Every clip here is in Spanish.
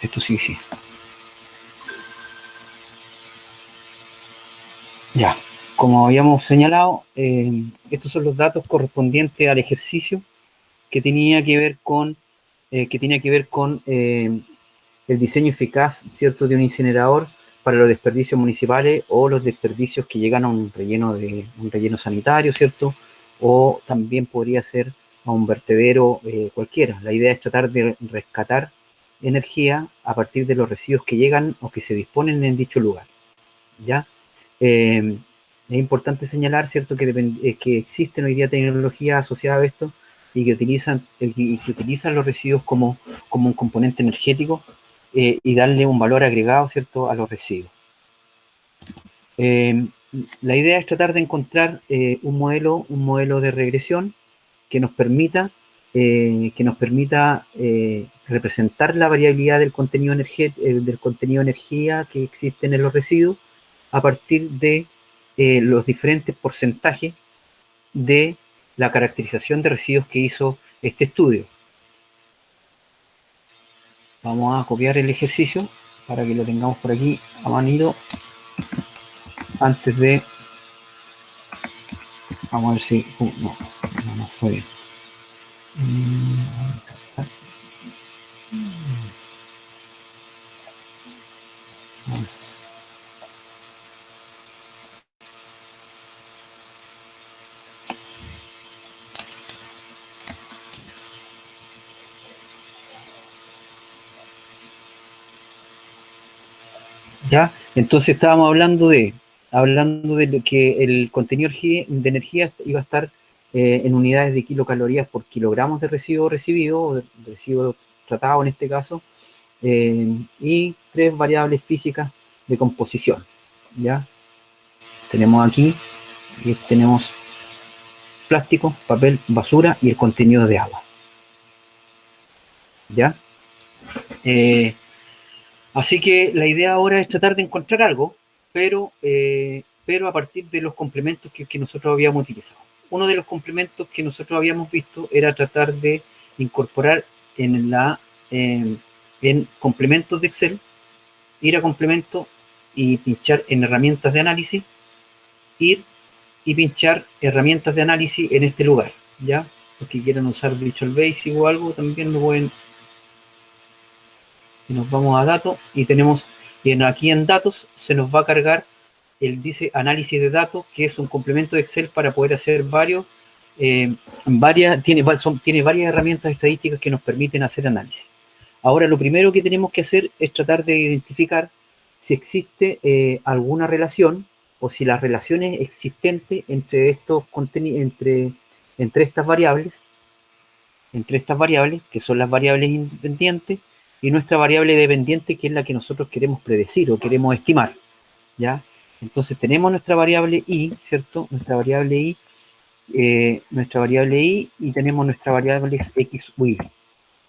Esto sí, sí. Ya, como habíamos señalado, estos son los datos correspondientes al ejercicio que tenía que ver con, el diseño eficaz, ¿cierto?, de un incinerador para los desperdicios municipales o los desperdicios que llegan a un relleno sanitario, ¿cierto? O también podría ser a un vertedero cualquiera. La idea es tratar de rescatar energía a partir de los residuos que llegan o que se disponen en dicho lugar, ¿ya? Es importante señalar, ¿cierto?, que existen hoy día tecnologías asociadas a esto y que utilizan los residuos como un componente energético y darle un valor agregado, ¿cierto?, a los residuos. La idea es tratar de encontrar un modelo de regresión que nos permita, representar la variabilidad del contenido de energía que existen en los residuos a partir de los diferentes porcentajes de la caracterización de residuos que hizo este estudio. Vamos a copiar el ejercicio para que lo tengamos por aquí a manito antes de... Vamos a ver si... no fue bien. ¿Ya? Entonces estábamos hablando de que el contenido de energía iba a estar en unidades de kilocalorías por kilogramos de residuo recibido, o de residuo tratado en este caso, y 3 variables físicas de composición, ¿ya? Tenemos aquí, tenemos plástico, papel, basura y el contenido de agua, ¿ya? Así que la idea ahora es tratar de encontrar algo, pero a partir de los complementos que nosotros habíamos utilizado. Uno de los complementos que nosotros habíamos visto era tratar de incorporar en complementos de Excel, ir a complemento y pinchar en herramientas de análisis, ir y pinchar herramientas de análisis en este lugar, ¿ya? Los que quieran usar Visual Basic o algo también lo pueden. Y nos vamos a datos y tenemos, aquí en datos se nos va a cargar dice análisis de datos, que es un complemento de Excel para poder hacer tiene varias herramientas estadísticas que nos permiten hacer análisis. Ahora, lo primero que tenemos que hacer es tratar de identificar si existe alguna relación o si las relaciones existentes entre estas variables, que son las variables independientes, y nuestra variable dependiente, que es la que nosotros queremos predecir o queremos estimar, ¿ya? Entonces tenemos nuestra variable y, ¿cierto? Nuestra variable y tenemos nuestra variable x o y,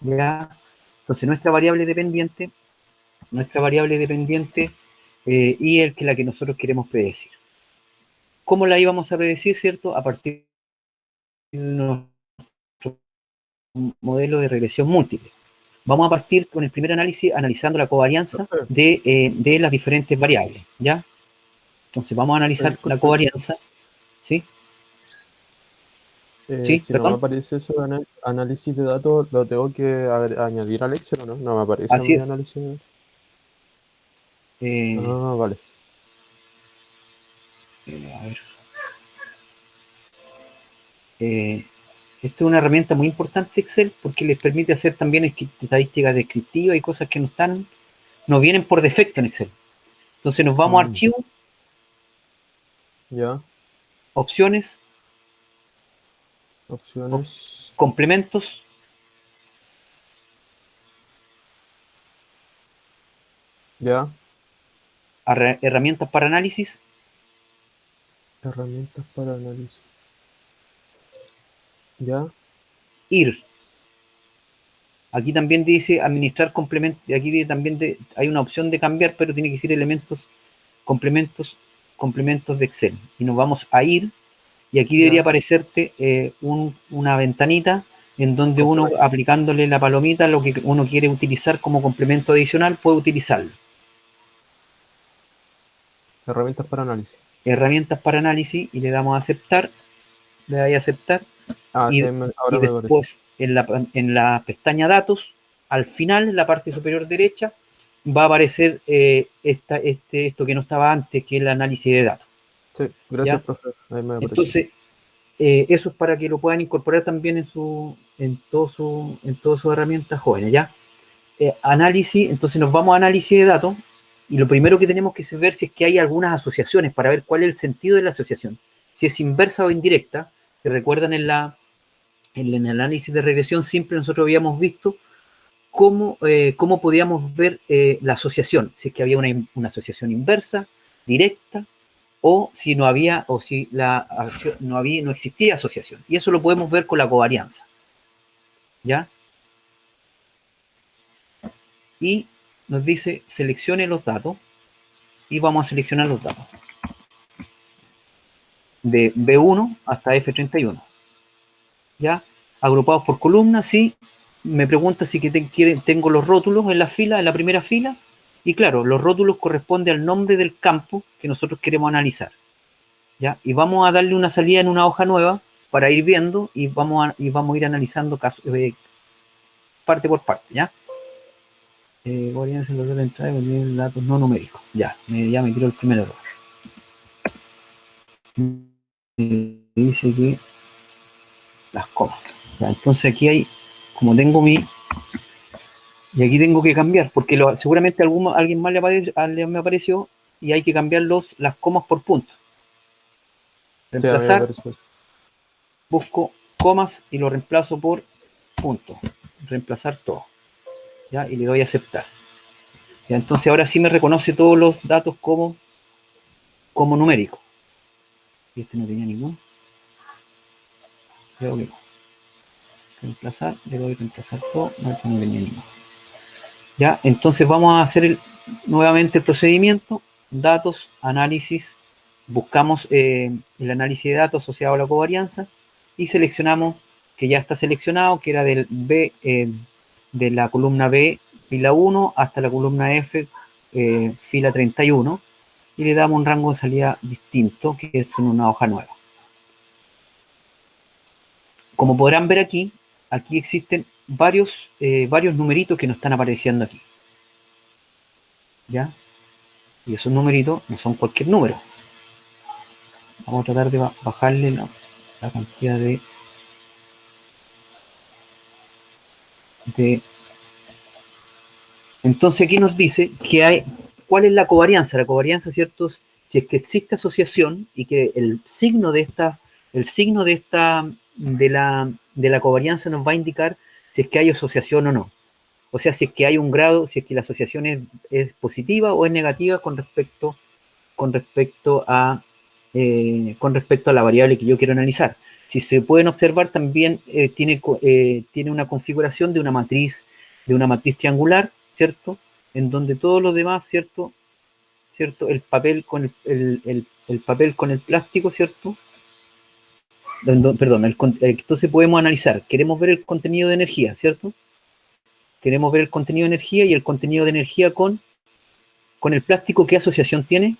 ¿ya? Entonces nuestra variable dependiente y la que nosotros queremos predecir. ¿Cómo la íbamos a predecir, cierto? A partir de nuestro modelo de regresión múltiple. Vamos a partir con el primer análisis analizando la covarianza de las diferentes variables, ¿ya? Entonces vamos a analizar la covarianza, ¿sí? ¿Sí? Si no me aparece eso de análisis de datos, ¿lo tengo que añadir al Excel o no? No me aparece Así mi es. análisis. Vale. A ver. Esto es una herramienta muy importante, Excel, porque les permite hacer también estadísticas descriptivas y cosas que no vienen por defecto en Excel. Entonces nos vamos a archivo, ya, opciones, complementos, ya, herramientas para análisis, herramientas para análisis, ya, ir. Aquí también dice administrar complementos, aquí también hay una opción de cambiar, pero tiene que ser complementos de Excel. Y nos vamos a ir, y aquí debería aparecerte una ventanita en donde uno, aplicándole la palomita, lo que uno quiere utilizar como complemento adicional, puede utilizarlo. Herramientas para análisis. Herramientas para análisis, y le damos a aceptar, le doy a aceptar, y Ahora me parece. después en la pestaña datos, al final, en la parte superior derecha, va a aparecer esto que no estaba antes, que es el análisis de datos. Sí, gracias, ¿Ya? profe. Ahí me aparece. Entonces, eso es para que lo puedan incorporar también en todas sus herramientas jóvenes, ¿ya? Análisis, entonces nos vamos a análisis de datos, y lo primero que tenemos que ver si es que hay algunas asociaciones para ver cuál es el sentido de la asociación. Si es inversa o indirecta, que recuerdan en el análisis de regresión simple nosotros habíamos visto cómo podíamos ver la asociación, si es que había una asociación inversa, directa, o si no había, o si no existía asociación. Y eso lo podemos ver con la covarianza. ¿Ya? Y nos dice seleccione los datos, y vamos a seleccionar los datos de B1 hasta F31. ¿Ya? Agrupados por columnas, sí. Me pregunta si tengo los rótulos en la primera fila, y claro, los rótulos corresponden al nombre del campo que nosotros queremos analizar. ¿Ya? Y vamos a darle una salida en una hoja nueva para ir viendo, y vamos a ir analizando parte por parte, ¿ya? Covarianza, los de entrada y datos no numéricos. Ya me tiró el primer error. Dice que las comas. Ya, entonces aquí hay, como tengo y aquí tengo que cambiar, porque seguramente alguien más me apareció, y hay que cambiar las comas por puntos. Reemplazar, busco comas y lo reemplazo por puntos. Reemplazar todo. ¿Ya? Y le doy a aceptar. ¿Ya? Entonces ahora sí me reconoce todos los datos como numérico. Y este no tenía ninguno. Creo que no. Reemplazar, le doy a reemplazar todo. No, este no tenía ninguno. ¿Ya? Entonces vamos a hacer nuevamente el procedimiento. Datos, análisis. Buscamos el análisis de datos asociado a la covarianza, y seleccionamos, que ya está seleccionado, que era del B, de la columna B, fila 1, hasta la columna F, fila 31, y le damos un rango de salida distinto, que es en una hoja nueva. Como podrán ver aquí existen varios numeritos que nos están apareciendo aquí. ¿Ya? Y esos numeritos no son cualquier número. Vamos a tratar de bajarle la cantidad de Entonces aquí nos dice que ¿cuál es la covarianza? La covarianza, ¿cierto? Si es que existe asociación, y que el signo de la covarianza nos va a indicar si es que hay asociación o no. O sea, si es que hay un grado, si es que la asociación es positiva o es negativa con respecto a la variable que yo quiero analizar. Si se pueden observar, también tiene una configuración de una matriz triangular, ¿cierto? En donde todo lo demás, ¿cierto? El papel con el plástico, ¿cierto? Perdón, entonces podemos analizar, queremos ver el contenido de energía, ¿cierto? Queremos ver el contenido de energía, y el contenido de energía con el plástico, ¿qué asociación tiene?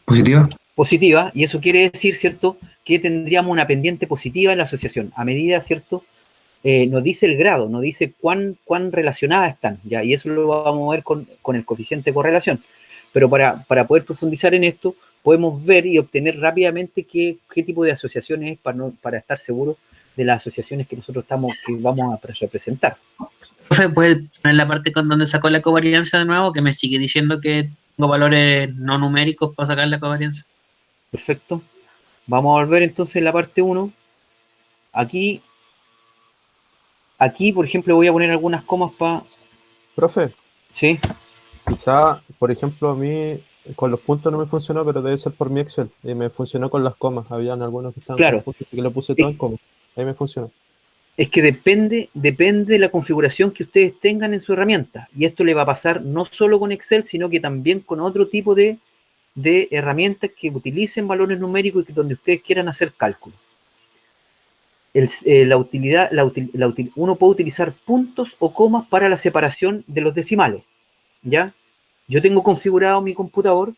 Positiva. Positiva, y eso quiere decir, ¿cierto?, que tendríamos una pendiente positiva en la asociación, a medida, ¿cierto?, nos dice el grado, nos dice cuán relacionadas están, ¿ya? Y eso lo vamos a ver con el coeficiente de correlación. Pero para poder profundizar en esto, podemos ver y obtener rápidamente qué tipo de asociaciones es, para estar seguros de las asociaciones que vamos a representar. Profe, ¿puede poner la parte con donde sacó la covarianza de nuevo? Que me sigue diciendo que tengo valores no numéricos para sacar la covarianza. Perfecto. Vamos a volver entonces a la parte 1. Aquí, por ejemplo, voy a poner algunas comas para... Profe. Sí. Quizá, por ejemplo, a mí con los puntos no me funcionó, pero debe ser por mi Excel. Y me funcionó con las comas. Habían algunos que estaban con puntos, y que lo puse todo en comas. Ahí me funcionó. Es que depende de la configuración que ustedes tengan en su herramienta. Y esto le va a pasar no solo con Excel, sino que también con otro tipo de de herramientas que utilicen valores numéricos y donde ustedes quieran hacer cálculos. Uno puede utilizar puntos o comas para la separación de los decimales, ¿ya? Yo tengo configurado mi computador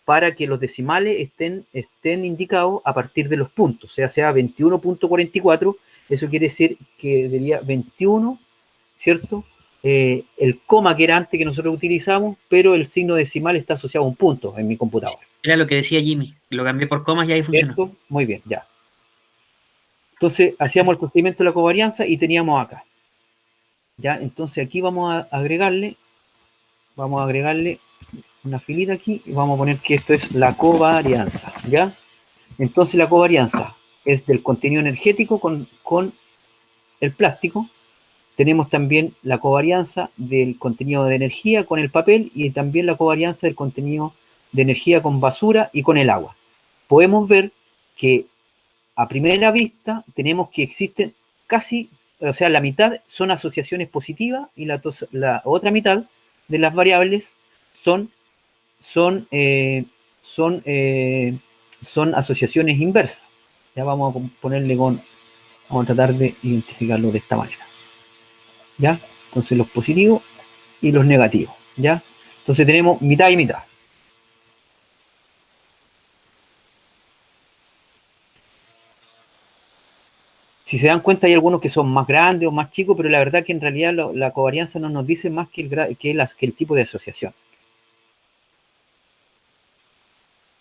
para que los decimales estén indicados a partir de los puntos, sea 21.44, eso quiere decir que sería 21, ¿cierto? El coma que era antes que nosotros utilizamos, pero el signo decimal está asociado a un punto en mi computador. Era lo que decía Jimmy, lo cambié por comas y ahí funcionó. ¿Cierto? Muy bien, ya. Entonces, hacíamos el procedimiento de la covarianza y teníamos acá. ¿Ya? Entonces, aquí vamos a agregarle una filita aquí y vamos a poner que esto es la covarianza, ¿ya? Entonces, la covarianza es del contenido energético con el plástico. Tenemos también la covarianza del contenido de energía con el papel y también la covarianza del contenido de energía con basura y con el agua. Podemos ver que a primera vista tenemos que existen casi, o sea, la mitad son asociaciones positivas y la otra mitad de las variables son asociaciones inversas. Ya vamos a ponerle vamos a tratar de identificarlo de esta manera. ¿Ya? Entonces los positivos y los negativos. ¿Ya? Entonces tenemos mitad y mitad. Si se dan cuenta, hay algunos que son más grandes o más chicos, pero la verdad que en realidad la covarianza no nos dice más que el tipo de asociación.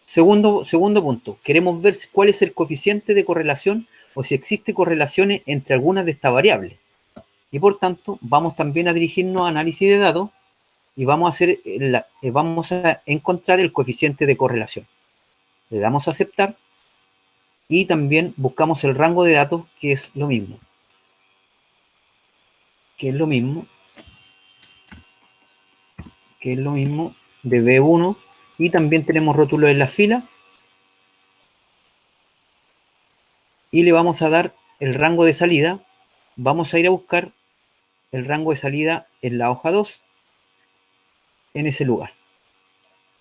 Segundo punto, queremos ver cuál es el coeficiente de correlación o si existe correlaciones entre algunas de estas variables. Y por tanto, vamos también a dirigirnos a análisis de datos y vamos a encontrar el coeficiente de correlación. Le damos a aceptar y también buscamos el rango de datos, que es lo mismo. Que es lo mismo de B1, y también tenemos rótulos en la fila y le vamos a dar el rango de salida. Vamos a ir a buscar el rango de salida en la hoja 2 en ese lugar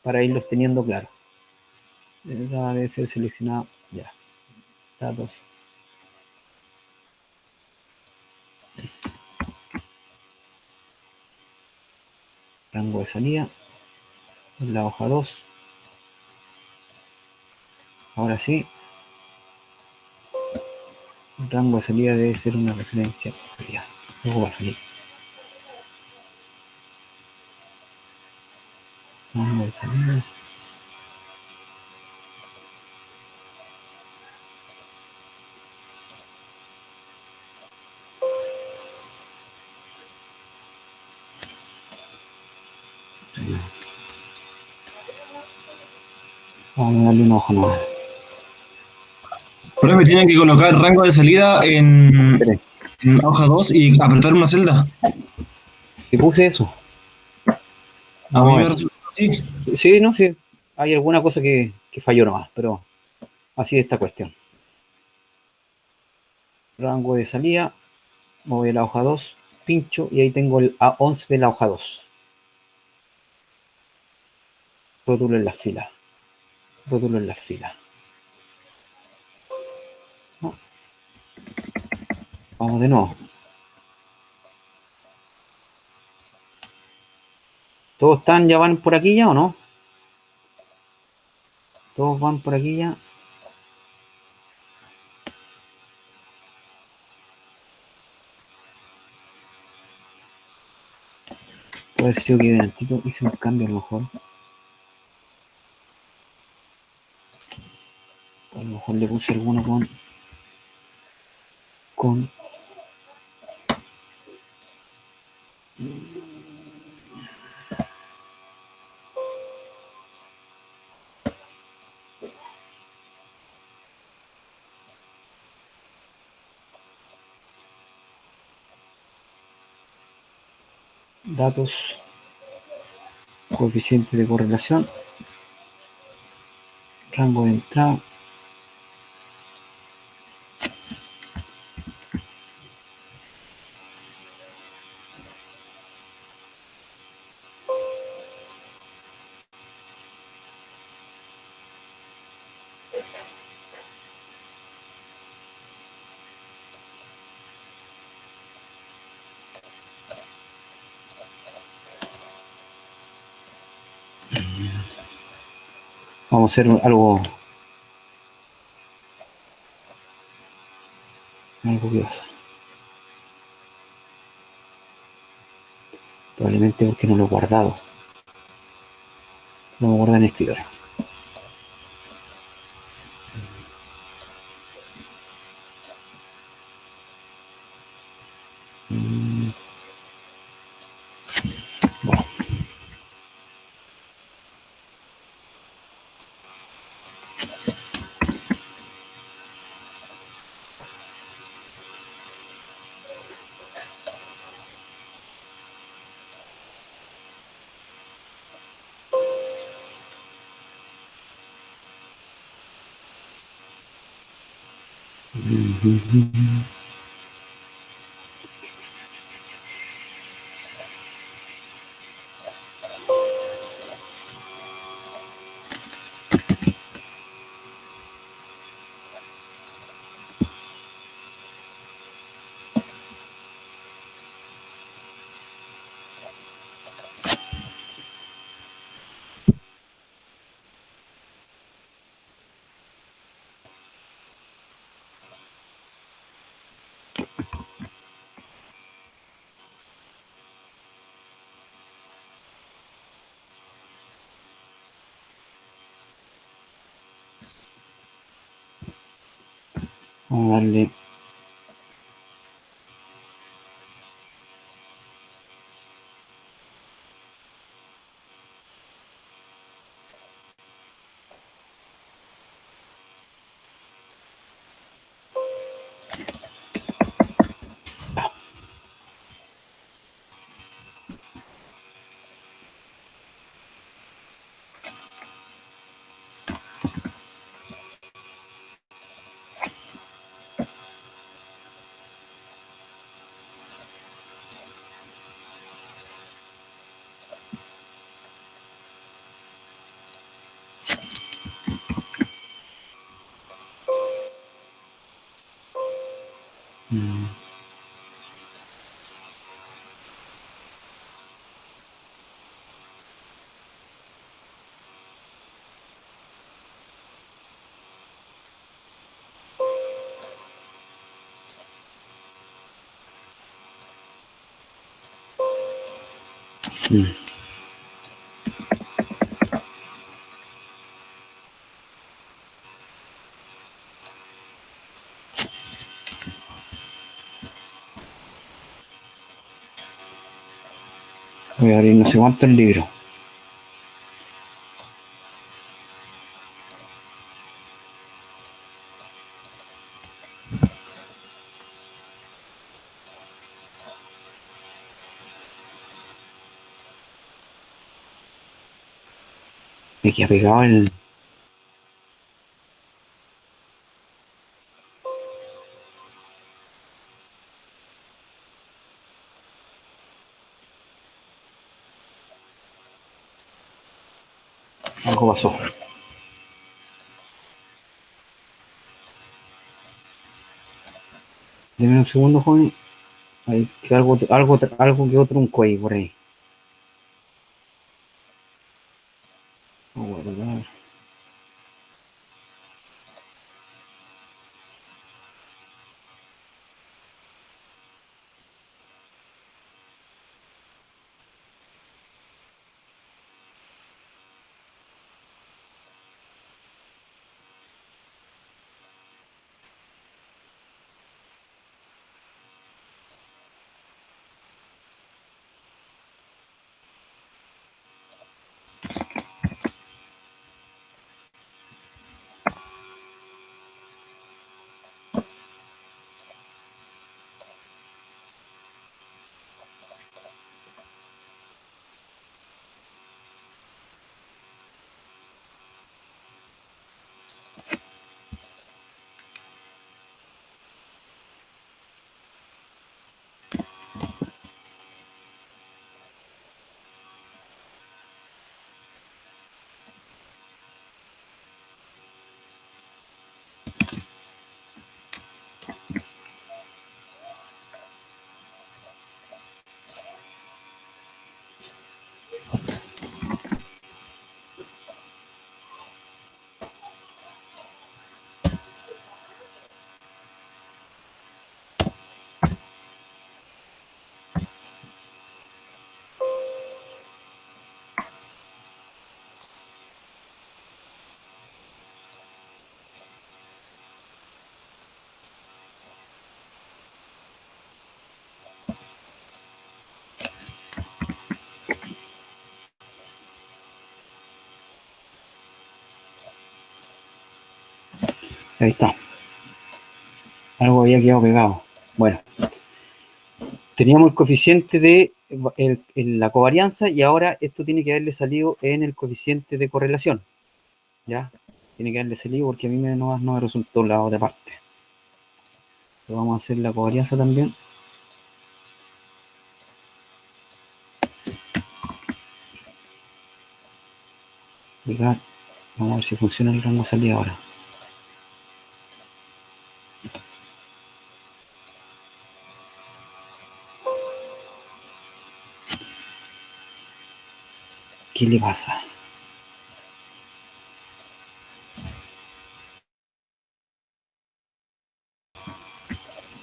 para irlos teniendo claro. Debe ser seleccionado ya. Datos. Rango de salida en la hoja 2. Ahora sí. El rango de salida debe ser una referencia. Ya, luego va a salir. Rango de salida. Vamos a darle un ojo nuevo. Profe, tienen que colocar rango de salida en hoja 2 y apretar una celda. Si puse eso. A mí me resulta así. Sí, no, sí. Hay alguna cosa que falló nomás, pero así es esta cuestión. Rango de salida. Me voy a la hoja 2. Pincho y ahí tengo el A11 de la hoja 2. Rótulo en las filas. Rótulo en las filas. No. Vamos de nuevo. ¿Todos ya van por aquí ya o no? Todos van por aquí ya. Puede ser que delantito hice un cambio a lo mejor. A lo mejor le puse alguno con datos, coeficiente de correlación, rango de entrada. Vamos a hacer algo que pasa. Probablemente porque no lo he guardado. No lo guardo en el escritorio. Bueno. Vamos a darle. Voy a abrir no sé cuánto el libro. Me queda pegado el. Algo pasó. Deme un segundo, joven. Hay que algo que otro un cuello por ahí. Vamos a guardar. Ahí está. Algo había quedado pegado. Bueno, teníamos el coeficiente de la covarianza y ahora esto tiene que haberle salido en el coeficiente de correlación. ¿Ya? Tiene que haberle salido porque a mí no me resultó la otra parte. Pero vamos a hacer la covarianza también. Vamos a ver si funciona el rango de salida ahora. ¿Qué le pasa?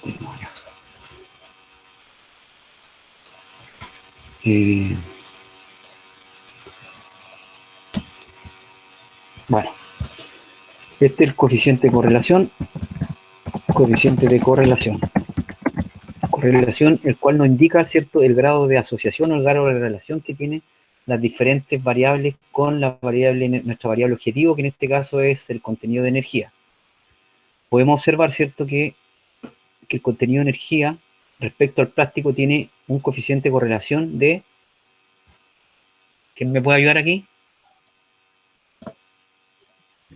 Demonios. Bueno, este es el coeficiente de correlación. Coeficiente de correlación. Correlación, el cual nos indica, ¿cierto?, el grado de asociación o el grado de relación que tiene las diferentes variables con la variable, nuestra variable objetivo, que en este caso es el contenido de energía. Podemos observar, ¿cierto?, que el contenido de energía respecto al plástico tiene un coeficiente de correlación de... ¿Quién me puede ayudar aquí?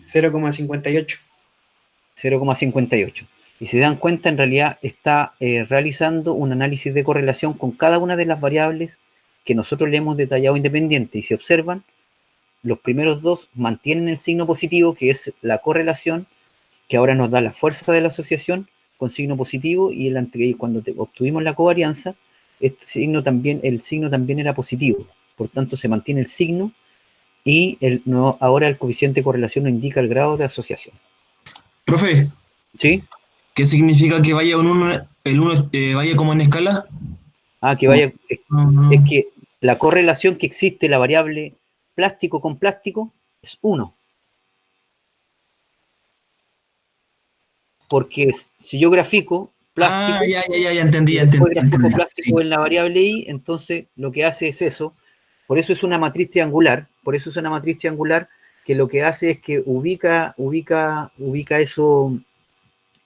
0,58. 0,58. Y si se dan cuenta, en realidad está realizando un análisis de correlación con cada una de las variables que nosotros le hemos detallado independiente. Y si observan, los primeros dos mantienen el signo positivo, que es la correlación, que ahora nos da la fuerza de la asociación con signo positivo, y cuando obtuvimos la covarianza, el signo también era positivo. Por tanto, se mantiene el signo y ahora el coeficiente de correlación nos indica el grado de asociación. Profe, ¿Sí? ¿qué significa que vaya el 1 vaya como en escala? Que vaya... No. Es que la correlación que existe, la variable plástico con plástico, es 1. Porque si yo grafico plástico, ya entendí. después grafico Entendí, plástico sí. en la variable i, entonces lo que hace es eso. Por eso es una matriz triangular. Que lo que hace es que ubica eso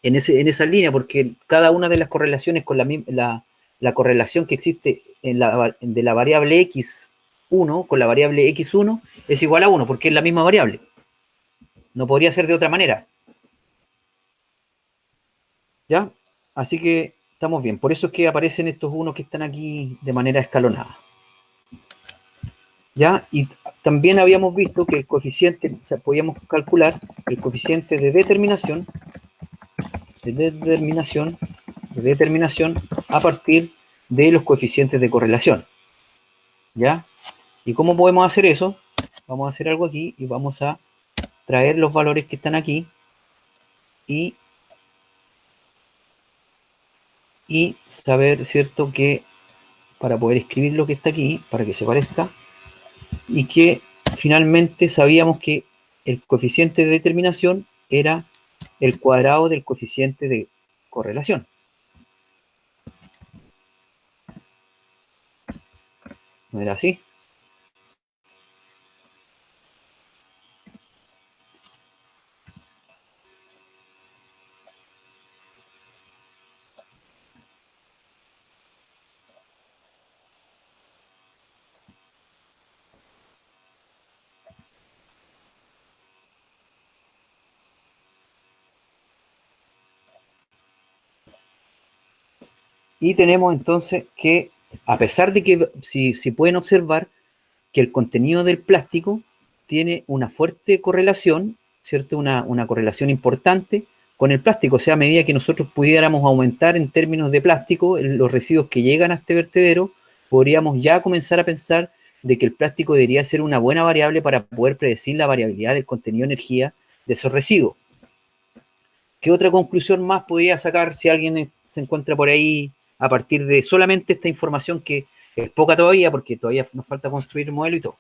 en esa línea, porque cada una de las correlaciones con la correlación que existe de la variable x1 con la variable x1 es igual a 1, porque es la misma variable. No podría ser de otra manera. ¿Ya? Así que estamos bien. Por eso es que aparecen estos unos que están aquí de manera escalonada. ¿Ya? Y también habíamos visto que el coeficiente, podíamos calcular el coeficiente de determinación a partir de los coeficientes de correlación. ¿Ya? ¿Y cómo podemos hacer eso? Vamos a hacer algo aquí y vamos a traer los valores que están aquí y saber, ¿cierto?, que para poder escribir lo que está aquí, para que se parezca, y que finalmente sabíamos que el coeficiente de determinación era el cuadrado del coeficiente de correlación. ¿No era así? Y tenemos entonces que, a pesar de que, si pueden observar, que el contenido del plástico tiene una fuerte correlación, ¿cierto? Una correlación importante con el plástico. O sea, a medida que nosotros pudiéramos aumentar en términos de plástico los residuos que llegan a este vertedero, podríamos ya comenzar a pensar de que el plástico debería ser una buena variable para poder predecir la variabilidad del contenido de energía de esos residuos. ¿Qué otra conclusión más podría sacar si alguien se encuentra por ahí a partir de solamente esta información, que es poca todavía, porque todavía nos falta construir el modelo y todo?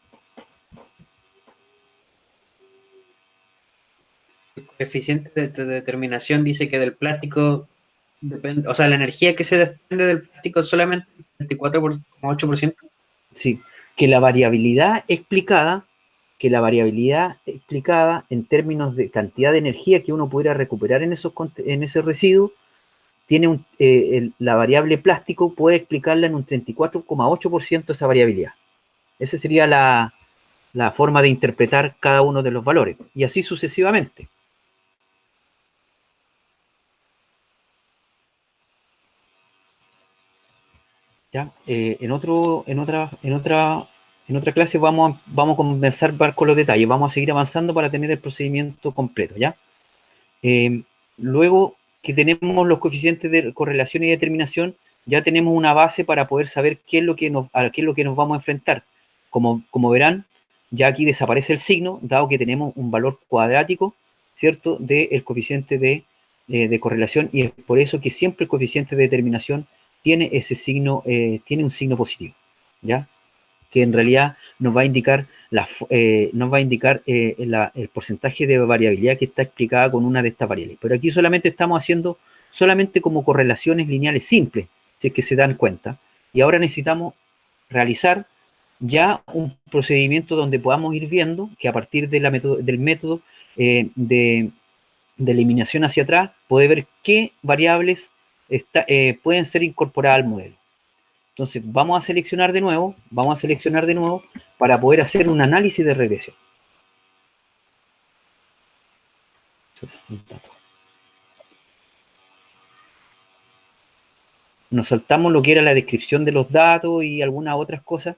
El coeficiente de determinación dice que del plástico depende, o sea, la energía que se desprende del plástico es solamente el 24,8%. Sí, que la variabilidad explicada que la variabilidad explicada en términos de cantidad de energía que uno pudiera recuperar en ese residuo, tiene la variable plástico puede explicarla en un 34,8% esa variabilidad. Esa sería la forma de interpretar cada uno de los valores, y así sucesivamente. ¿Ya? En otra clase vamos a comenzar con los detalles, vamos a seguir avanzando para tener el procedimiento completo, ¿ya? Luego que tenemos los coeficientes de correlación y determinación, ya tenemos una base para poder saber a qué es lo que nos vamos a enfrentar. Como verán, ya aquí desaparece el signo, dado que tenemos un valor cuadrático, ¿cierto?, del coeficiente de correlación, y es por eso que siempre el coeficiente de determinación tiene ese signo, tiene un signo positivo, ¿ya? Que en realidad nos va a indicar, el porcentaje de variabilidad que está explicada con una de estas variables. Pero aquí solamente estamos haciendo como correlaciones lineales simples, si es que se dan cuenta. Y ahora necesitamos realizar ya un procedimiento donde podamos ir viendo que a partir del método de eliminación hacia atrás, puede ver qué variables pueden ser incorporadas al modelo. Entonces, vamos a seleccionar de nuevo para poder hacer un análisis de regresión. Nos saltamos lo que era la descripción de los datos y algunas otras cosas,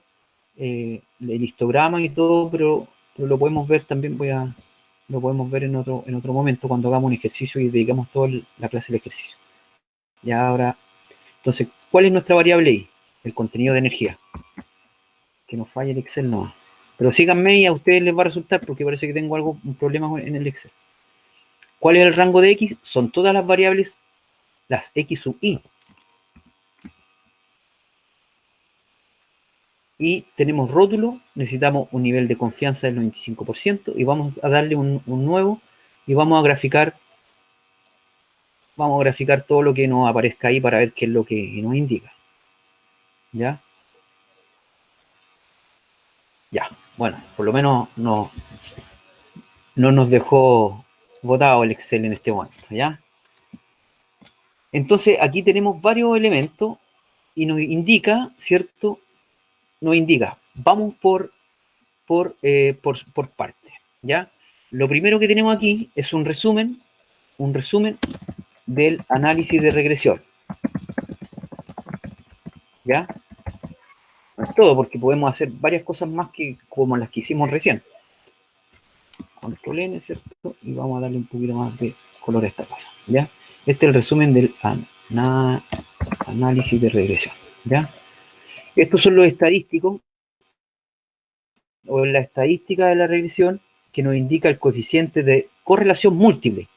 el histograma y todo, pero lo podemos ver también, lo podemos ver en otro momento cuando hagamos un ejercicio y dedicamos toda la clase al ejercicio. Ya ahora, entonces, ¿cuál es nuestra variable I? El contenido de energía. Que no falle el Excel no. Pero síganme y a ustedes les va a resultar porque parece que tengo un problema en el Excel. ¿Cuál es el rango de X? Son todas las variables, las X sub I. Y tenemos rótulo, necesitamos un nivel de confianza del 95% y vamos a darle un nuevo y vamos a graficar todo lo que nos aparezca ahí para ver qué es lo que nos indica. ¿Ya? Ya, bueno, por lo menos no nos dejó botado el Excel en este momento, ¿ya? Entonces, aquí tenemos varios elementos y nos indica, ¿cierto? Nos indica, vamos por partes, ¿ya? Lo primero que tenemos aquí es un resumen del análisis de regresión, ¿ya? No es todo, porque podemos hacer varias cosas más como las que hicimos recién. Control N, ¿cierto? Y vamos a darle un poquito más de color a esta cosa, ¿ya? Este es el resumen del análisis de regresión, ¿ya? Estos son los estadísticos, o la estadística de la regresión, que nos indica el coeficiente de correlación múltiple.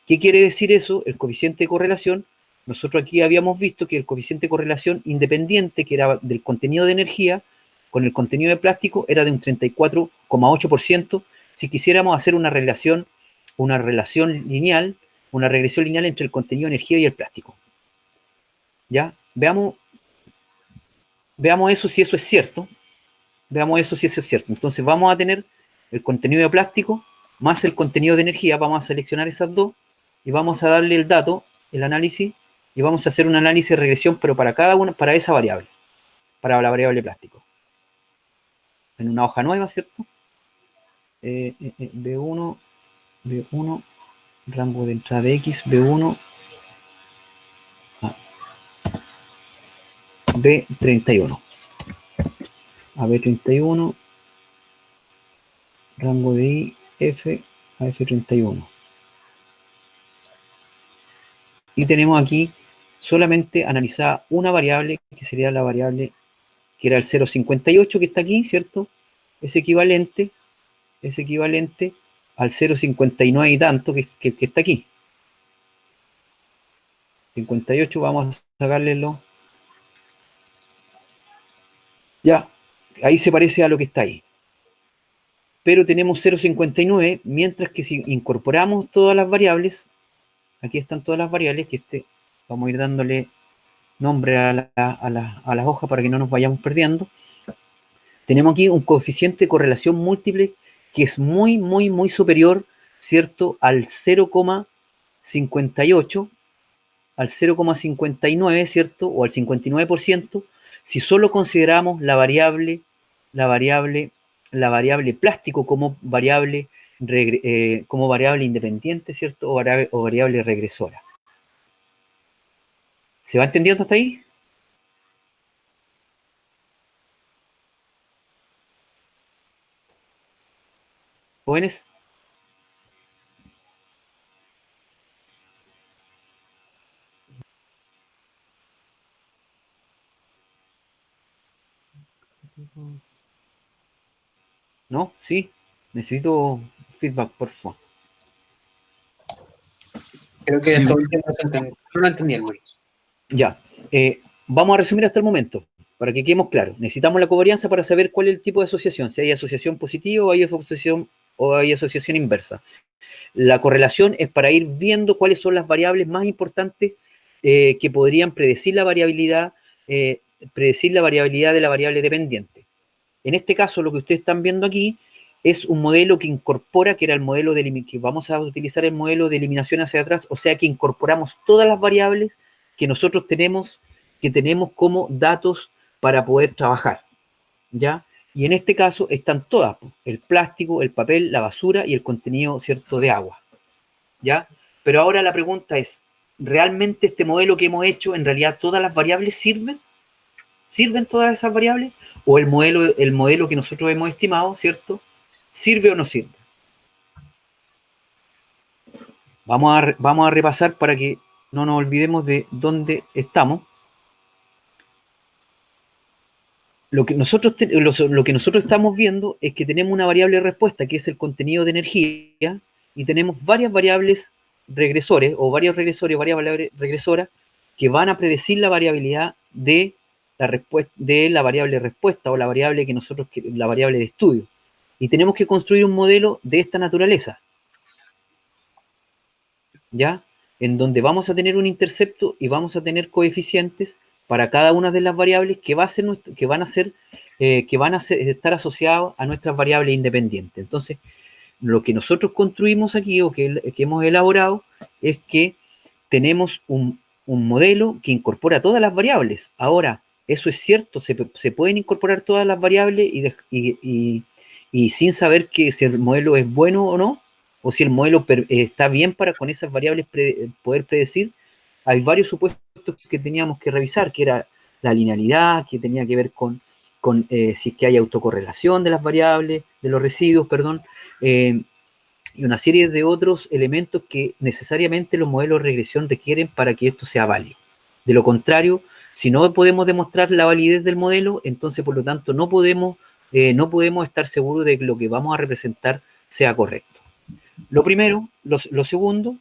¿Qué quiere decir eso? El coeficiente de correlación, nosotros aquí habíamos visto que el coeficiente de correlación independiente, que era del contenido de energía, con el contenido de plástico, era de un 34,8%, si quisiéramos hacer una regresión lineal entre el contenido de energía y el plástico. ¿Ya? Veamos eso, si eso es cierto. Entonces vamos a tener el contenido de plástico más el contenido de energía, vamos a seleccionar esas dos y vamos a darle el dato, el análisis, y vamos a hacer un análisis de regresión, pero para cada una, para esa variable, para la variable plástico. En una hoja nueva, ¿cierto? B1, rango de entrada de X, B1, B31. A B31, rango de I, F a F31. Y tenemos aquí solamente analizada una variable, que sería la variable que era el 0,58 que está aquí, ¿cierto? Es equivalente al 0,59 y tanto que está aquí. 58, vamos a sacarle ya, ahí se parece a lo que está ahí. Pero tenemos 0,59, mientras que si incorporamos todas las variables, aquí están todas las variables, vamos a ir dándole nombre a las hojas para que no nos vayamos perdiendo. Tenemos aquí un coeficiente de correlación múltiple que es muy, muy, muy superior, ¿cierto?, al 0,58, al 0,59, ¿cierto?, o al 59%, si solo consideramos la variable plástico como variable independiente, ¿cierto?, o variable regresora. ¿Se va entendiendo hasta ahí? ¿Jóvenes? ¿No? ¿Sí? Necesito feedback, por favor. Creo que Sí. eso último no lo entendí, Mauricio. Ya. Vamos a resumir hasta el momento, para que quedemos claros. Necesitamos la covarianza para saber cuál es el tipo de asociación, si hay asociación positiva o hay asociación inversa. La correlación es para ir viendo cuáles son las variables más importantes que podrían predecir la variabilidad de la variable dependiente. En este caso, lo que ustedes están viendo aquí es un modelo que incorpora, que era el modelo que vamos a utilizar el modelo de eliminación hacia atrás, o sea que incorporamos todas las variables que nosotros tenemos como datos para poder trabajar, ¿ya? Y en este caso están todas, el plástico, el papel, la basura y el contenido, ¿cierto?, de agua, ¿ya? Pero ahora la pregunta es, ¿realmente este modelo que hemos hecho, en realidad todas las variables sirven? ¿Sirven todas esas variables? ¿O el modelo que nosotros hemos estimado, ¿cierto?, sirve o no sirve? Vamos a repasar para que no nos olvidemos de dónde estamos. Lo que nosotros estamos viendo es que tenemos una variable de respuesta, que es el contenido de energía, y tenemos varias variables regresores, o varios regresores, o varias variables regresoras, que van a predecir la variabilidad de la variable respuesta, o la variable la variable de estudio. Y tenemos que construir un modelo de esta naturaleza, ¿ya? En donde vamos a tener un intercepto y vamos a tener coeficientes para cada una de las variables que van a estar asociados a nuestras variables independientes. Entonces, lo que nosotros construimos aquí, o que hemos elaborado, es que tenemos un modelo que incorpora todas las variables. Ahora, eso es cierto, se pueden incorporar todas las variables y sin saber si el modelo es bueno o no, o si el modelo está bien para con esas variables poder predecir. Hay varios supuestos que teníamos que revisar, que era la linealidad, que tenía que ver con si es que hay autocorrelación de las variables, de los residuos, perdón, y una serie de otros elementos que necesariamente los modelos de regresión requieren para que esto sea válido. De lo contrario, si no podemos demostrar la validez del modelo, entonces por lo tanto no podemos estar seguros de que lo que vamos a representar sea correcto. Lo primero, lo segundo,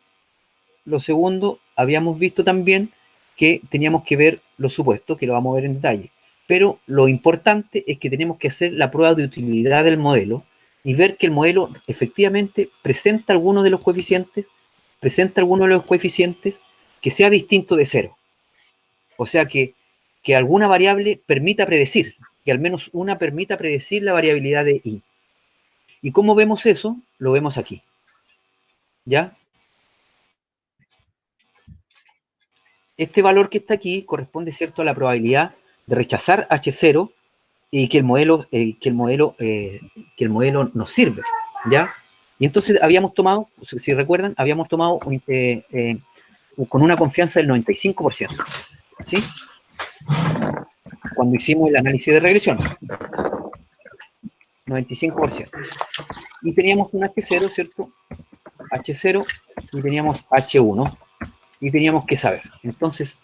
habíamos visto también que teníamos que ver los supuestos, que lo vamos a ver en detalle. Pero lo importante es que tenemos que hacer la prueba de utilidad del modelo y ver que el modelo efectivamente presenta alguno de los coeficientes que sea distinto de cero. O sea, que alguna variable permita predecir, que al menos una permita predecir la variabilidad de I. ¿Y cómo vemos eso? Lo vemos aquí. ¿Ya? Este valor que está aquí corresponde, ¿cierto?, a la probabilidad de rechazar H0 y que el modelo nos sirve, ¿ya? Y entonces habíamos tomado, si recuerdan, con una confianza del 95%, ¿sí? Cuando hicimos el análisis de regresión, 95%. Y teníamos un H0, ¿cierto? H0 y teníamos H1 y teníamos que saber. Entonces,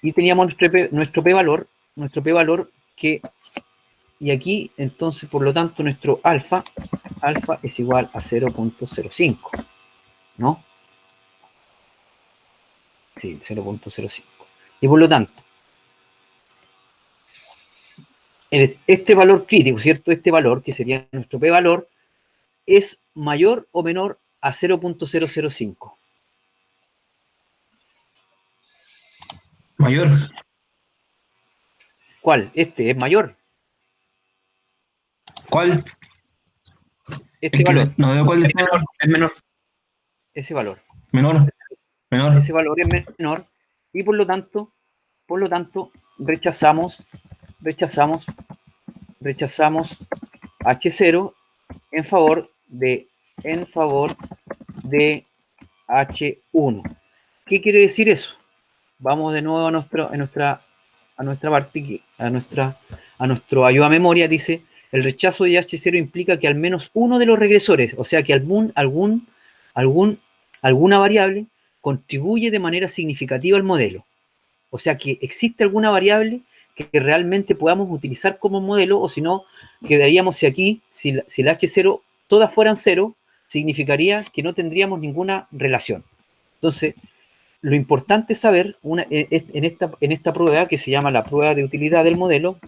y teníamos nuestro p-valor que, y aquí, entonces, por lo tanto, nuestro alfa es igual a 0.05, ¿no? Sí, 0.05. Y por lo tanto, este valor crítico, ¿cierto? Este valor, que sería nuestro p-valor, es mayor o menor a 0.005. Mayor. ¿Cuál? Este es mayor. ¿Cuál? este valor. No veo cuál es Es menor. Ese valor. menor. Ese valor es menor y por lo tanto, rechazamos H0 en favor de H1. ¿Qué quiere decir eso? Vamos de nuevo a nuestra parte, a nuestro ayuda a memoria. Dice, el rechazo de H0 implica que al menos uno de los regresores, o sea que alguna variable contribuye de manera significativa al modelo. O sea que existe alguna variable que realmente podamos utilizar como modelo, o si no, quedaríamos si el H0 todas fueran 0, significaría que no tendríamos ninguna relación. Entonces, lo importante es saber en esta prueba que se llama la prueba de utilidad del modelo,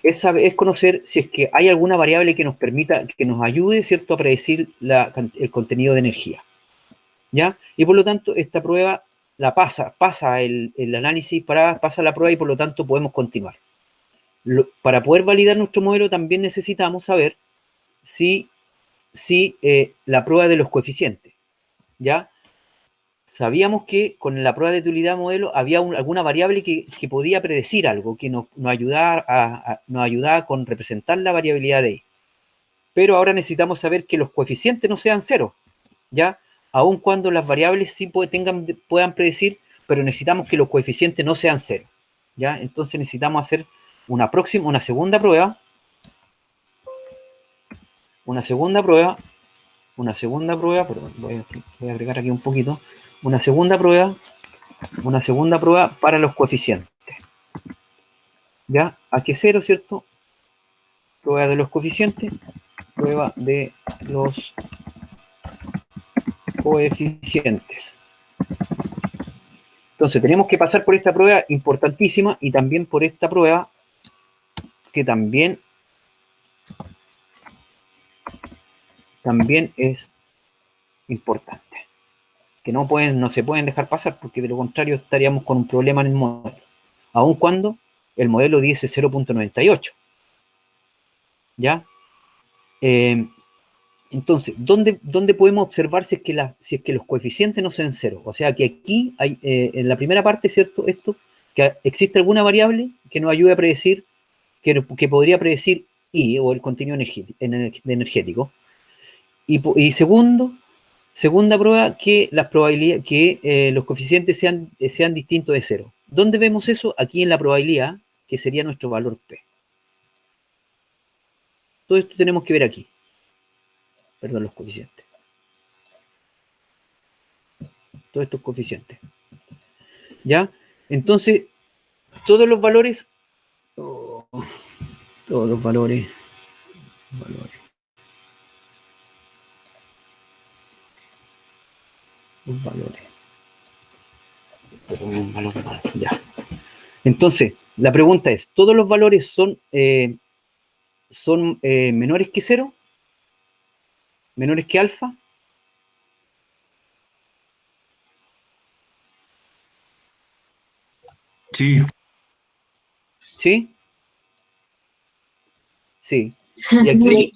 es conocer si es que hay alguna variable que nos permita, que nos ayude, ¿cierto?, a predecir el contenido de energía, ¿ya? Y por lo tanto, esta prueba pasa el análisis, pasa la prueba y por lo tanto podemos continuar. Para poder validar nuestro modelo también necesitamos saber si la prueba de los coeficientes, ¿ya? Sabíamos que con la prueba de utilidad modelo había alguna variable que podía predecir algo, que nos ayudaba con representar la variabilidad de E. Pero ahora necesitamos saber que los coeficientes no sean cero, ¿ya? Aun cuando las variables sí puedan predecir, pero necesitamos que los coeficientes no sean cero, ¿ya? Entonces necesitamos hacer una segunda prueba, perdón, voy a agregar aquí un poquito, una segunda prueba para los coeficientes, ¿ya? H0, ¿cierto? Prueba de los coeficientes. Entonces tenemos que pasar por esta prueba importantísima y también por esta prueba que también es importante, que no se pueden dejar pasar, porque de lo contrario estaríamos con un problema en el modelo, aun cuando el modelo dice 0.98, ¿ya? Entonces, ¿dónde podemos observar si es que los coeficientes no sean cero? O sea que aquí hay, en la primera parte, ¿cierto? Que existe alguna variable que nos ayude a predecir, que podría predecir I, o el contenido energético. Y segunda prueba, que los coeficientes sean distintos de cero. ¿Dónde vemos eso? Aquí en la probabilidad, que sería nuestro valor P. Todo esto tenemos que ver aquí. Perdón, los coeficientes. Todos estos coeficientes. ¿Ya? Entonces, todos los valores. Todos los valores. Los valores. Ya. Entonces, la pregunta es: ¿todos los valores son menores que 0? ¿Menores que alfa? Sí. ¿Sí? Sí. Y aquí,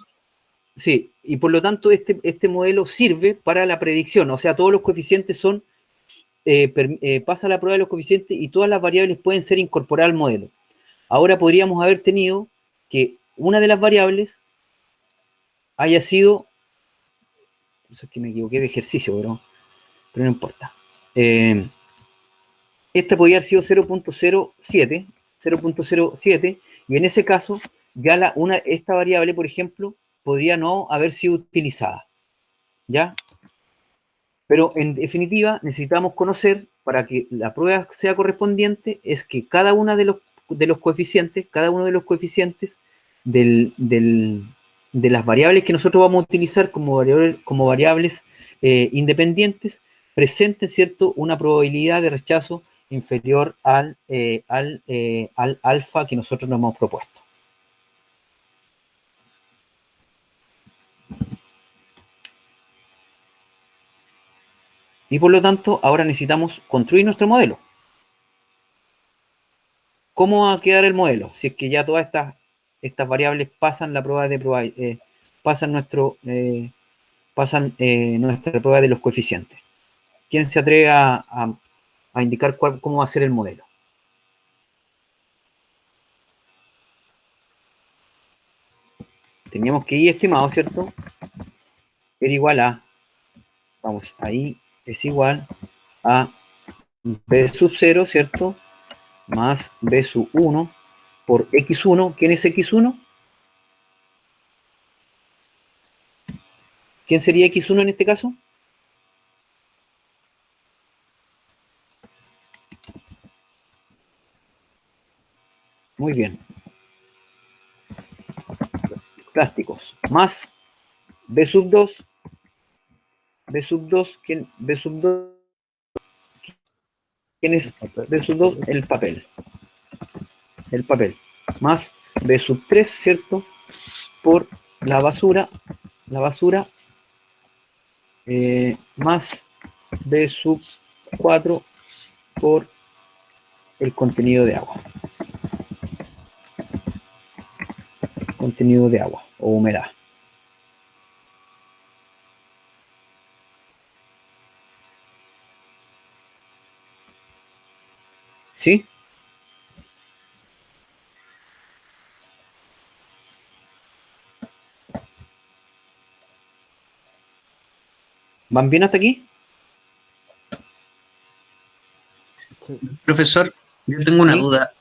sí, y por lo tanto este modelo sirve para la predicción, o sea, todos los coeficientes son, pasa la prueba de los coeficientes y todas las variables pueden ser incorporadas al modelo. Ahora podríamos haber tenido que una de las variables haya sido, no sé, que me equivoqué de ejercicio, pero no importa. Esta podría haber sido 0.07, y en ese caso ya esta variable, por ejemplo, podría no haber sido utilizada, ¿ya? Pero en definitiva necesitamos conocer, para que la prueba sea correspondiente, es que cada uno de los coeficientes de las variables que nosotros vamos a utilizar como variables independientes, presenten, ¿cierto?, una probabilidad de rechazo inferior al alfa que nosotros nos hemos propuesto. Y por lo tanto, ahora necesitamos construir nuestro modelo. ¿Cómo va a quedar el modelo? Si es que ya todas estas variables pasan la prueba de probabilidad, pasan nuestra prueba de los coeficientes. ¿Quién se atreve a indicar cómo va a ser el modelo? Teníamos que y estimado, ¿cierto? Era igual a, vamos, ahí es igual a b sub 0, ¿cierto? Más b sub 1 por x1. ¿Quién es x1? ¿Quién sería x1 en este caso? Muy bien. Plásticos. Más b sub 2. B sub 2. ¿Quién? B sub 2. ¿Quién es B sub 2? El papel. El papel. Más B sub 3, ¿cierto? Por la basura. La basura. Más B sub 4 por el contenido de agua. Contenido de agua o humedad. ¿Sí? ¿Van bien hasta aquí? Sí. Profesor, yo tengo una ¿Sí? duda.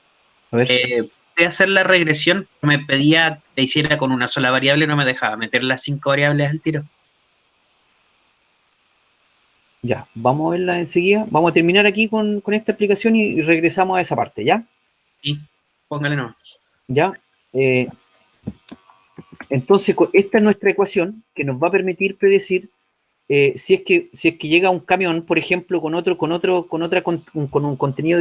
A ver. De hacer la regresión, me pedía que hiciera con una sola variable, no me dejaba meter las 5 variables al tiro. Ya, vamos a verla enseguida. Vamos a terminar aquí con esta explicación y regresamos a esa parte, ¿ya? Sí, póngale no. ¿Ya? Entonces, esta es nuestra ecuación que nos va a permitir predecir si es que llega un camión, por ejemplo, con un contenido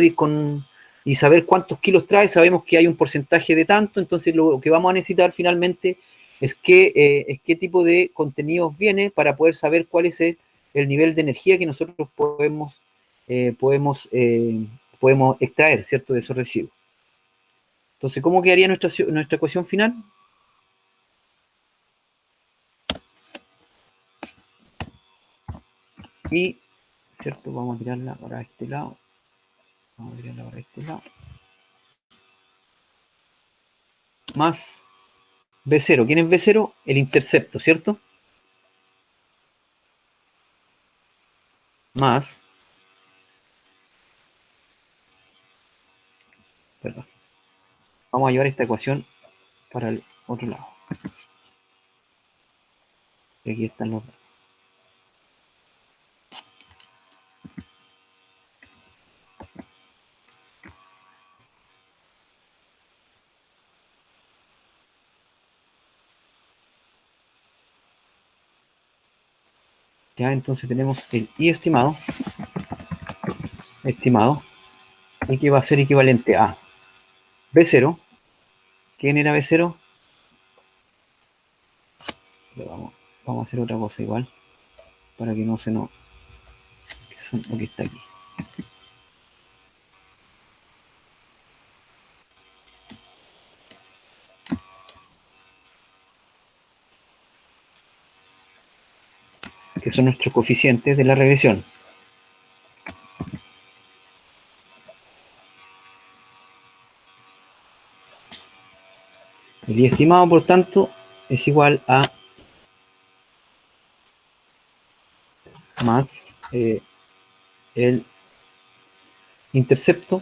y saber cuántos kilos trae. Sabemos que hay un porcentaje de tanto, entonces lo que vamos a necesitar finalmente es qué tipo de contenidos viene para poder saber cuál es el nivel de energía que nosotros podemos extraer, ¿cierto?, de esos residuos. Entonces, ¿cómo quedaría nuestra ecuación final? Y, ¿cierto? Vamos a tirarla para este lado. Vamos a tirarla para este lado. Más B0. ¿Quién es B0? El intercepto, ¿cierto? Más. Perdón. Vamos a llevar esta ecuación para el otro lado. Y aquí están los datos. Ya, entonces tenemos el I estimado, y que va a ser equivalente a B0. ¿Quién era B0? Vamos a hacer otra cosa igual, para que no se nos... que son lo que está aquí. Que son nuestros coeficientes de la regresión. El I estimado, por tanto, es igual a más el intercepto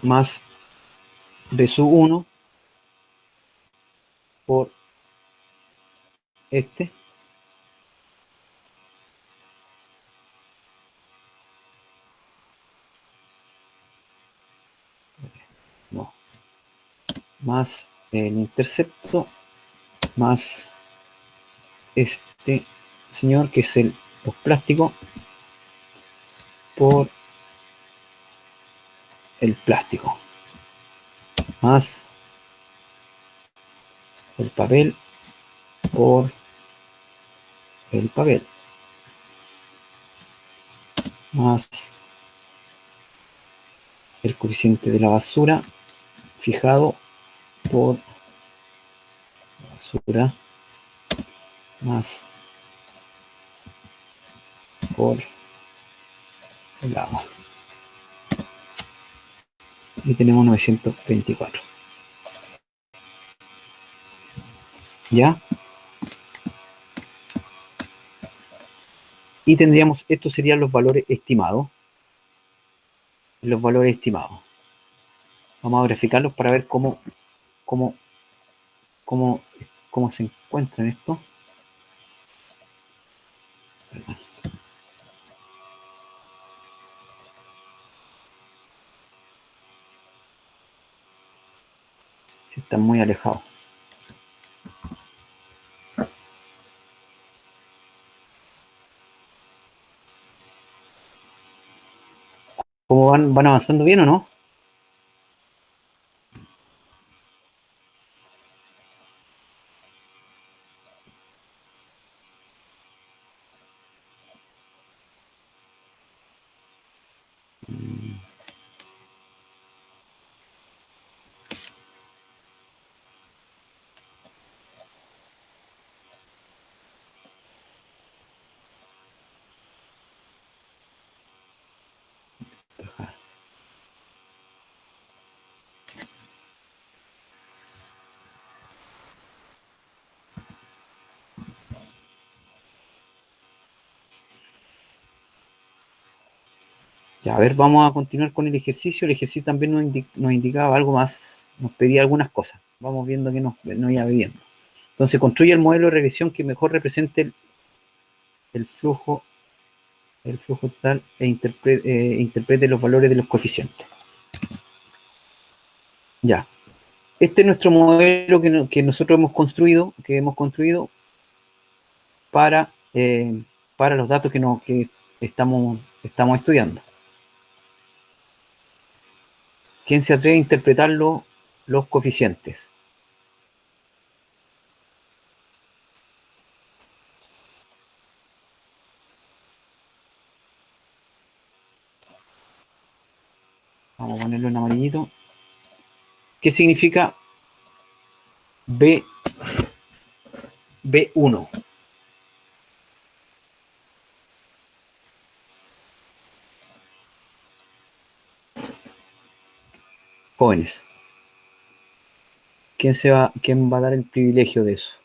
más B sub 1 por este no, más el intercepto más este señor que es los plásticos por el plástico más el papel por el papel. más el coeficiente de la basura fijado por basura más por el agua. Y tenemos 924. ¿Ya? Y tendríamos, estos serían los valores estimados. Los valores estimados. Vamos a graficarlos para ver cómo se encuentran estos. Si están muy alejados. ¿Cómo van avanzando bien o no? Ya, a ver, vamos a continuar con el ejercicio. El ejercicio también nos indicaba algo más, nos pedía algunas cosas. Vamos viendo que nos iba pidiendo. Entonces, construye el modelo de regresión que mejor represente el flujo total e interprete los valores de los coeficientes. Ya. Este es nuestro modelo que nosotros hemos construido para los datos que estamos estudiando. ¿Quién se atreve a interpretar los coeficientes? Vamos a ponerlo en amarillito. ¿Qué significa B1? Jóvenes. ¿Quién va a dar el privilegio de eso?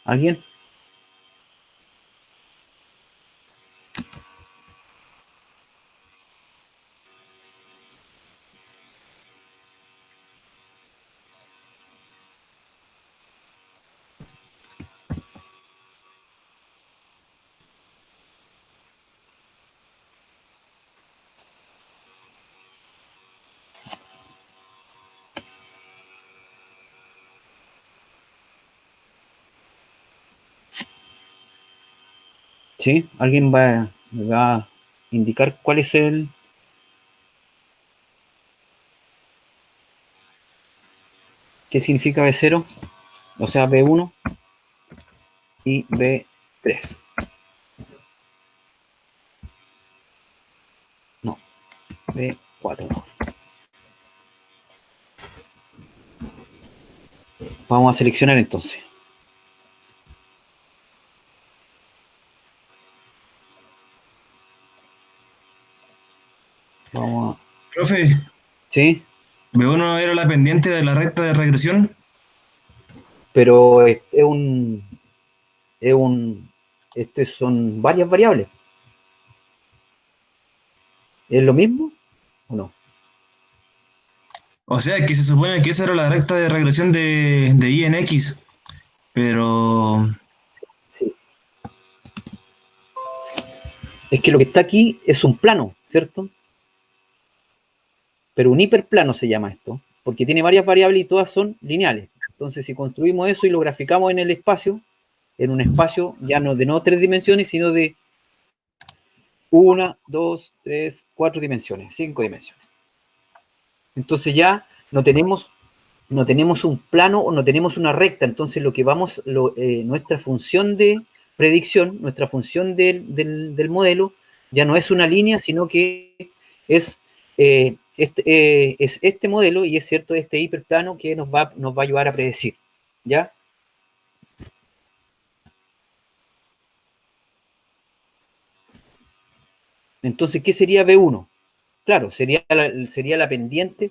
¿Alguien? ¿Sí? ¿Alguien me va a indicar cuál es qué significa B0? O sea, B1 y B3. No, B4. Vamos a seleccionar entonces. Vamos a... Profe, ¿Sí? ¿B1 era la pendiente de la recta de regresión? Pero estos son varias variables. ¿Es lo mismo o no? O sea, que se supone que esa era la recta de regresión de I en X, pero... Sí. Es que lo que está aquí es un plano, ¿cierto? Pero un hiperplano se llama esto, porque tiene varias variables y todas son lineales. Entonces, si construimos eso y lo graficamos en el espacio, en un espacio ya no de 3 dimensiones, sino de 1, 2, 3, 4 dimensiones, 5 dimensiones. Entonces ya no tenemos un plano o no tenemos una recta. Entonces nuestra función de predicción, nuestra función del modelo, ya no es una línea, sino que es este modelo, y es cierto, este hiperplano que nos va a ayudar a predecir. ¿Ya? Entonces, ¿qué sería B1? Claro, sería la pendiente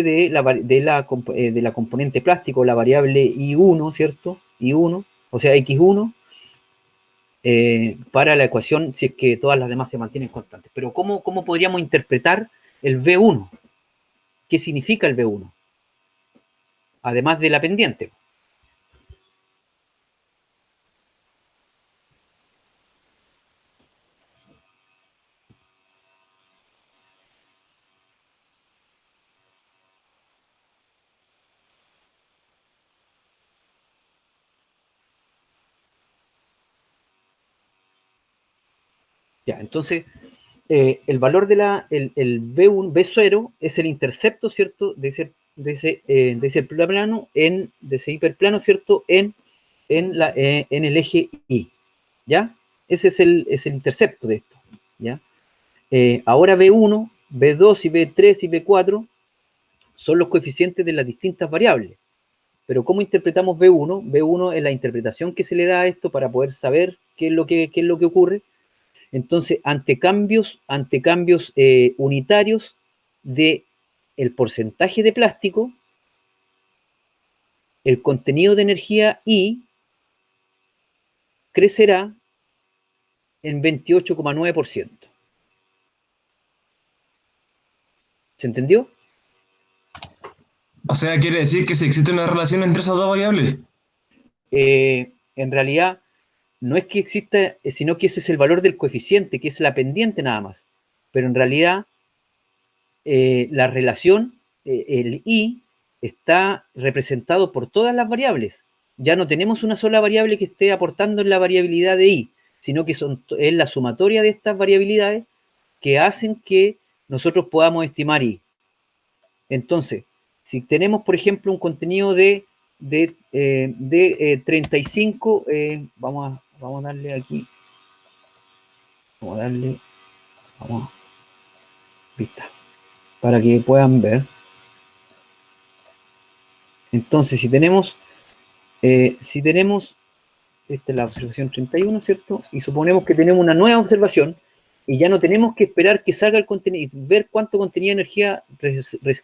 de la componente plástico, la variable I1, ¿cierto? I1, o sea, X1, para la ecuación, si es que todas las demás se mantienen constantes. Pero ¿cómo podríamos interpretar el V1? ¿Qué significa el V1? Además de la pendiente. Ya, entonces, el valor de el B1, B0 es el intercepto, ¿cierto? De ese plano, de ese hiperplano, ¿cierto? En el eje Y, ¿ya? Ese es el intercepto de esto, ¿ya? Ahora B1, B2 y B3 y B4 son los coeficientes de las distintas variables. Pero ¿cómo interpretamos B1? B1 es la interpretación que se le da a esto para poder saber qué es lo que ocurre. Entonces, ante cambios unitarios de el porcentaje de plástico, el contenido de energía I crecerá en 28,9%. ¿Se entendió? O sea, quiere decir que si existe una relación entre esas dos variables. En realidad, no es que exista, sino que ese es el valor del coeficiente, que es la pendiente nada más. Pero en realidad, la relación, el I, está representado por todas las variables. Ya no tenemos una sola variable que esté aportando en la variabilidad de I, sino que es la sumatoria de estas variabilidades que hacen que nosotros podamos estimar I. Entonces, si tenemos, por ejemplo, un contenido de 35, vamos a darle aquí, vista, para que puedan ver. Entonces, si tenemos, esta es la observación 31, ¿cierto? Y suponemos que tenemos una nueva observación y ya no tenemos que esperar que salga el contenido y ver cuánto contenido de energía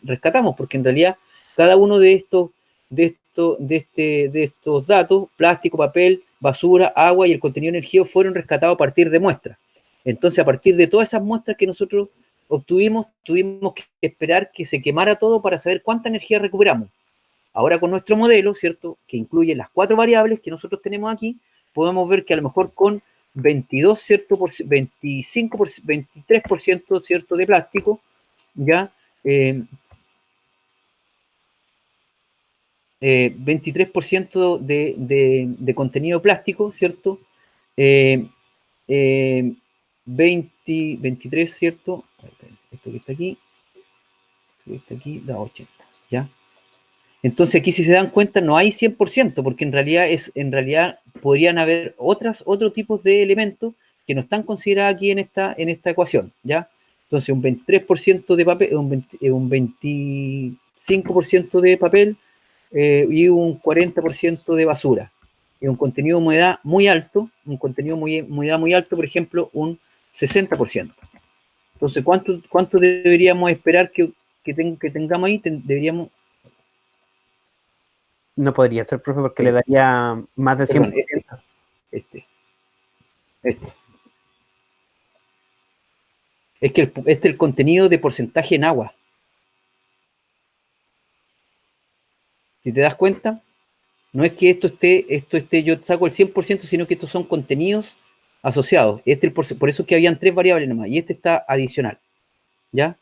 rescatamos, porque en realidad cada uno de estos datos, plástico, papel, basura, agua y el contenido de energía fueron rescatados a partir de muestras. Entonces, a partir de todas esas muestras que nosotros obtuvimos, tuvimos que esperar que se quemara todo para saber cuánta energía recuperamos. Ahora con nuestro modelo, ¿cierto?, que incluye las 4 variables que nosotros tenemos aquí, podemos ver que a lo mejor con 22, ¿cierto?, 25, 23%, ¿cierto?, de plástico, ya 23% de contenido plástico, ¿cierto? 23, ¿cierto? Esto que está aquí da 80, ¿ya? Entonces aquí, si se dan cuenta, no hay 100%, porque en realidad podrían haber otros tipos de elementos que no están considerados aquí en esta ecuación, ¿ya? Entonces un 23% de papel, un 25% de papel, y un 40% de basura. Y un contenido de humedad muy alto, por ejemplo, un 60%. Entonces, ¿cuánto deberíamos esperar que tengamos ahí? Deberíamos... No podría ser, profe, porque le daría más de 100%. Este. Es que el contenido de porcentaje en agua. Si te das cuenta, no es que esto esté, yo saco el 100%, sino que estos son contenidos asociados. Por eso es que habían 3 variables nomás, y este está adicional, ¿ya?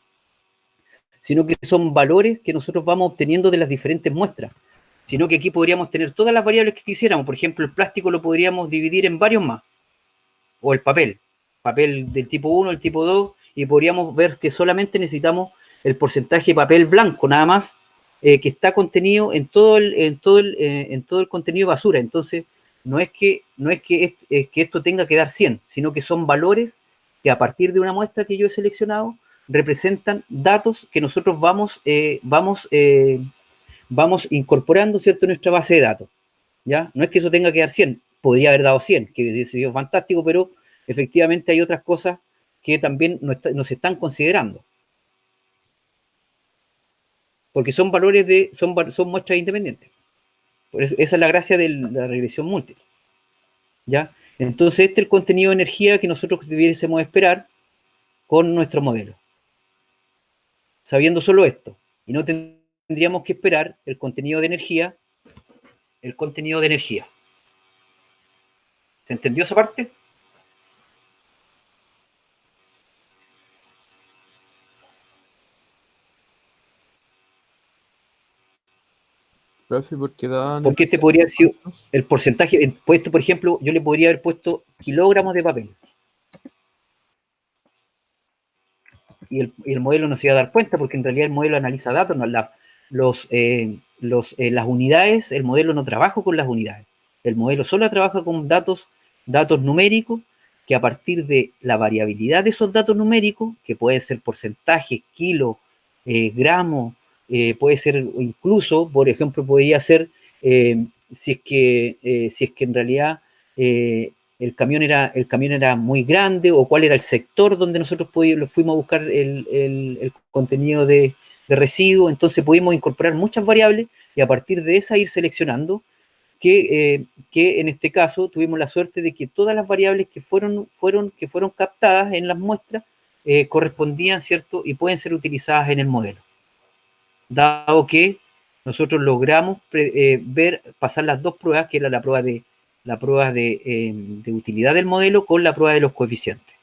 Sino que son valores que nosotros vamos obteniendo de las diferentes muestras. Sino que aquí podríamos tener todas las variables que quisiéramos. Por ejemplo, el plástico lo podríamos dividir en varios más. O el papel del tipo 1, el tipo 2, y podríamos ver que solamente necesitamos el porcentaje de papel blanco, nada más, que está contenido en todo el contenido de basura. Entonces, no es que esto tenga que dar 100, sino que son valores que a partir de una muestra que yo he seleccionado representan datos que nosotros vamos incorporando, ¿cierto?, en nuestra base de datos, ¿ya? No es que eso tenga que dar 100, podría haber dado 100, que hubiese sido fantástico, pero efectivamente hay otras cosas que también nos están considerando. Porque son valores son muestras independientes. Por eso, esa es la gracia de la regresión múltiple, ¿ya? Entonces, este es el contenido de energía que nosotros debiésemos esperar con nuestro modelo. Sabiendo solo esto, y no tendríamos que esperar el contenido de energía. ¿Se entendió esa parte? Profe, ¿por qué dan? Porque este podría haber sido el porcentaje, puesto, por ejemplo, yo le podría haber puesto kilogramos de papel. Y el modelo no se iba a dar cuenta, porque en realidad el modelo analiza datos, no, las unidades, el modelo no trabaja con las unidades. El modelo solo trabaja con datos numéricos, que a partir de la variabilidad de esos datos numéricos, que pueden ser porcentajes, kilos, gramos, puede ser incluso, por ejemplo, podría ser si es que en realidad el camión era muy grande, o cuál era el sector donde nosotros fuimos a buscar el contenido de residuos. Entonces pudimos incorporar muchas variables y a partir de esa ir seleccionando que en este caso tuvimos la suerte de que todas las variables que fueron captadas en las muestras correspondían, ¿cierto?, y pueden ser utilizadas en el modelo, dado que nosotros logramos pasar las dos pruebas, que era la prueba de utilidad del modelo con la prueba de los coeficientes.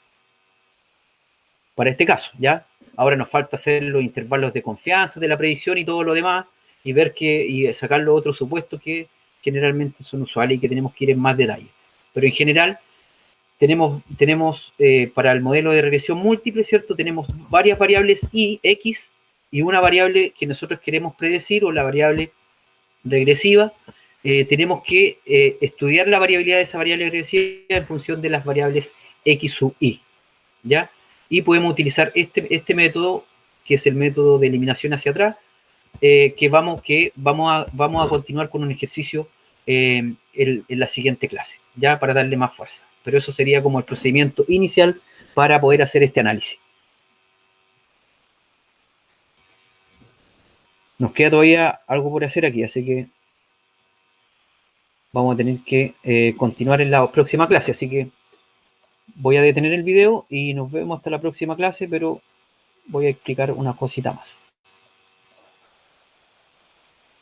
Para este caso, ¿ya? Ahora nos falta hacer los intervalos de confianza de la predicción y todo lo demás, y ver y sacar los otros supuestos que generalmente son usuales y que tenemos que ir en más detalle. Pero en general, tenemos para el modelo de regresión múltiple, ¿cierto?, tenemos varias variables y X, y una variable que nosotros queremos predecir, o la variable regresiva. Tenemos que estudiar la variabilidad de esa variable regresiva en función de las variables X sub Y, ¿ya? Y podemos utilizar este método, que es el método de eliminación hacia atrás, que vamos a continuar con un ejercicio en la siguiente clase, ya, para darle más fuerza. Pero eso sería como el procedimiento inicial para poder hacer este análisis. Nos queda todavía algo por hacer aquí, así que vamos a tener que continuar en la próxima clase. Así que voy a detener el video y nos vemos hasta la próxima clase, pero voy a explicar una cosita más.